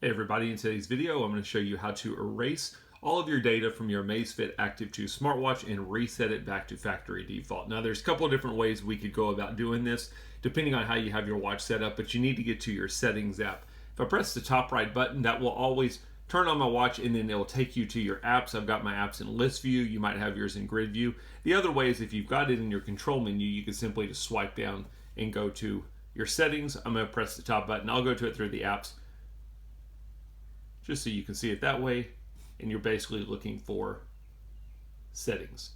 Hey everybody, in today's video I'm going to show you how to erase all of your data from your Amazfit Active 2 smartwatch and reset it back to factory default. Now there's a couple of different ways we could go about doing this depending on how you have your watch set up, but you need to get to your settings app. If I press the top right button, that will always turn on my watch and then it will take you to your apps. I've got my apps in list view, you might have yours in grid view. The other way is if you've got it in your control menu, you can simply just swipe down and go to your settings. I'm going to press the top button, I'll go to it through the apps, just so you can see it that way, and you're basically looking for settings.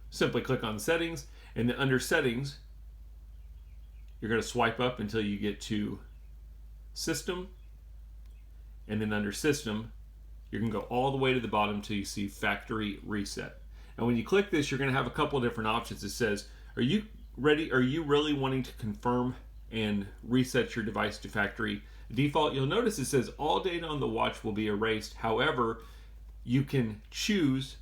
Simply click on settings, and then under settings, you're going to swipe up until you get to system, and then under system, you're going to go all the way to the bottom until you see factory reset. And when you click this, you're going to have a couple of different options. It says, are you ready? Are you really wanting to confirm and reset your device to factory default? You'll notice it says all data on the watch will be erased. However, you can choose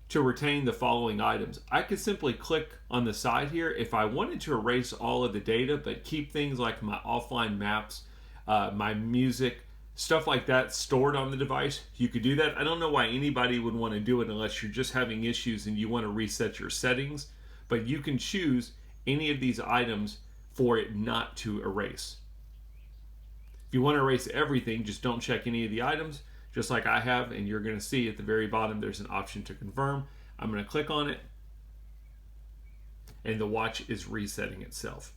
to retain the following items. I could simply click on the side here if I wanted to erase all of the data but keep things like my offline maps, my music, stuff like that stored on the device. You could do that. I don't know why anybody would want to do it unless you're just having issues and you want to reset your settings, but you can choose any of these items for it not to erase. If you want to erase everything, just don't check any of the items, just like I have, and you're going to see at the very bottom there's an option to confirm. I'm going to click on it, and the watch is resetting itself.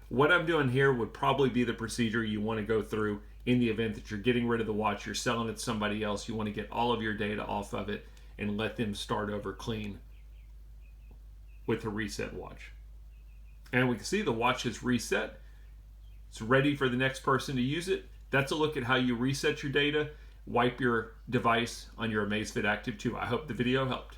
What I'm doing here would probably be the procedure you want to go through in the event that you're getting rid of the watch, you're selling it to somebody else, you want to get all of your data off of it and let them start over clean with a reset watch. And we can see the watch is reset. It's ready for the next person to use it. That's a look at how you reset your data, wipe your device on your Amazfit Active 2. I hope the video helped.